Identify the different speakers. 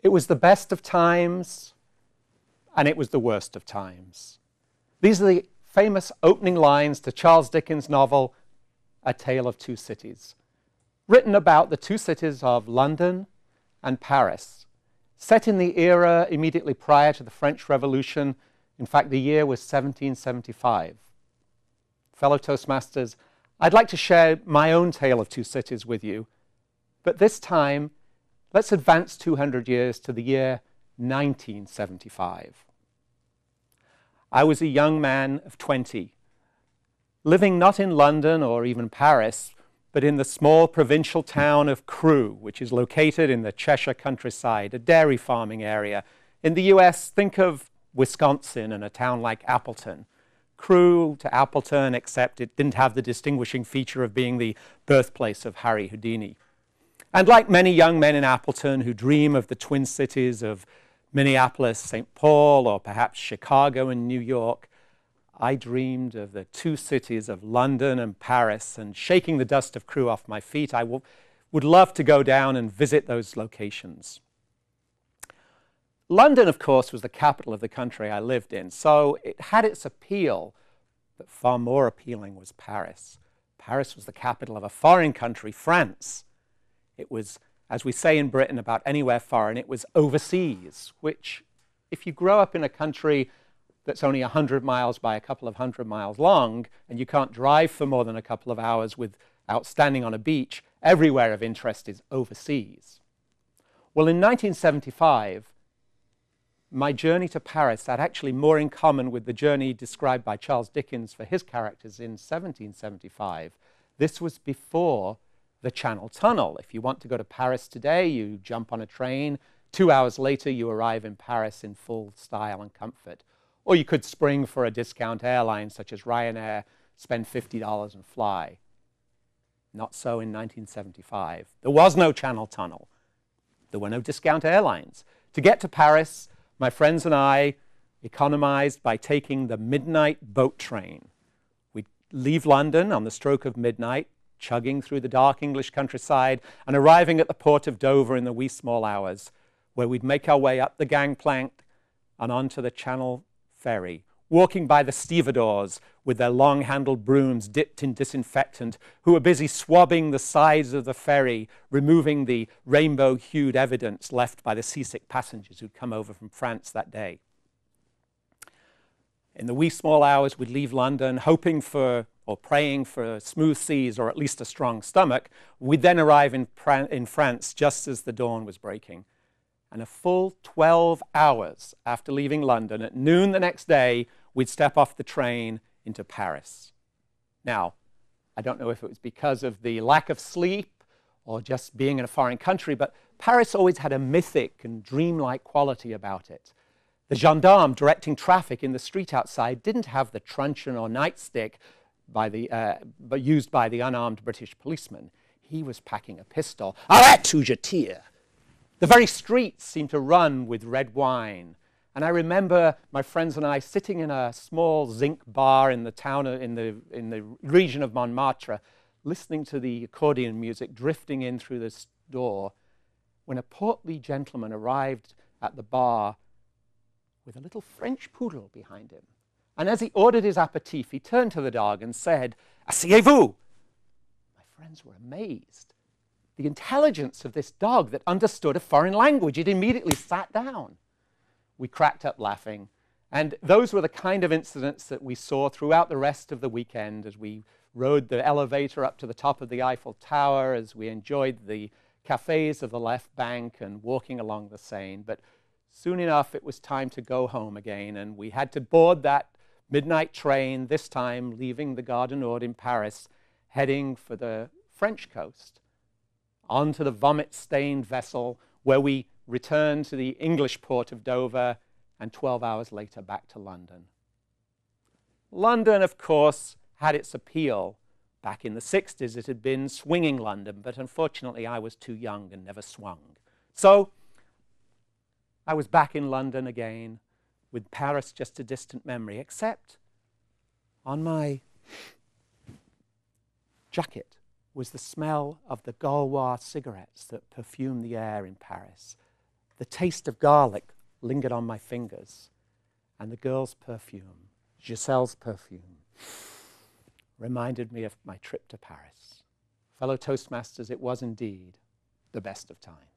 Speaker 1: It was the best of times, and it was the worst of times. These are the famous opening lines to Charles Dickens' novel, A Tale of Two Cities, written about the two cities of London and Paris, set in the era immediately prior to the French Revolution. In fact, the year was 1775. Fellow Toastmasters, I'd like to share my own tale of two cities with you, but this time, let's advance 200 years to the year 1975. I was a young man of 20, living not in London or even Paris, but in the small provincial town of Crewe, which is located in the Cheshire countryside, a dairy farming area. In the US, think of Wisconsin and a town like Appleton. Crewe to Appleton, except it didn't have the distinguishing feature of being the birthplace of Harry Houdini. And like many young men in Appleton who dream of the twin cities of Minneapolis, St. Paul, or perhaps Chicago and New York, I dreamed of the two cities of London and Paris, and shaking the dust of Crewe off my feet, I would love to go down and visit those locations. London, of course, was the capital of the country I lived in, so it had its appeal, but far more appealing was Paris. Paris was the capital of a foreign country, France. It was, as we say in Britain about anywhere foreign, it was overseas, which, if you grow up in a country that's only 100 miles by a couple of 100 miles long, and you can't drive for more than a couple of hours without standing on a beach, everywhere of interest is overseas. Well, in 1975, my journey to Paris had actually more in common with the journey described by Charles Dickens for his characters in 1775. This was before the Channel Tunnel. If you want to go to Paris today, you jump on a train. 2 hours later, you arrive in Paris in full style and comfort. Or you could spring for a discount airline such as Ryanair, spend $50 and fly. Not so in 1975. There was no Channel Tunnel. There were no discount airlines. To get to Paris, my friends and I economized by taking the midnight boat train. We'd leave London on the stroke of midnight, chugging through the dark English countryside and arriving at the port of Dover in the wee small hours, where we'd make our way up the gangplank and onto the Channel ferry, walking by the stevedores with their long-handled brooms dipped in disinfectant, who were busy swabbing the sides of the ferry, removing the rainbow-hued evidence left by the seasick passengers who'd come over from France that day. In the wee small hours, we'd leave London, hoping for or praying for smooth seas or at least a strong stomach. We'd then arrive in France just as the dawn was breaking. And a full 12 hours after leaving London, at noon the next day, we'd step off the train into Paris. Now, I don't know if it was because of the lack of sleep or just being in a foreign country, but Paris always had a mythic and dreamlike quality about it. The gendarme directing traffic in the street outside didn't have the truncheon or nightstick but used by the unarmed British policeman. He was packing a pistol. Arrête ou je tire! The very streets seemed to run with red wine. And I remember my friends and I sitting in a small zinc bar in the town, in the region of Montmartre, listening to the accordion music drifting in through this door, when a portly gentleman arrived at the bar with a little French poodle behind him. And as he ordered his aperitif, he turned to the dog and said, "Asseyez-vous!" My friends were amazed. The intelligence of this dog that understood a foreign language. It immediately sat down. We cracked up laughing. And those were the kind of incidents that we saw throughout the rest of the weekend as we rode the elevator up to the top of the Eiffel Tower, as we enjoyed the cafes of the left bank and walking along the Seine. But soon enough, it was time to go home again, and we had to board that midnight train, this time leaving the Gare du Nord in Paris, heading for the French coast, onto the vomit-stained vessel, where we returned to the English port of Dover, and 12 hours later back to London. London, of course, had its appeal. Back in the 60s, it had been swinging London, but unfortunately I was too young and never swung. So I was back in London again, with Paris just a distant memory, except on my jacket was the smell of the Gaulois cigarettes that perfumed the air in Paris. The taste of garlic lingered on my fingers, and the girl's perfume, Giselle's perfume, reminded me of my trip to Paris. Fellow Toastmasters, it was indeed the best of times.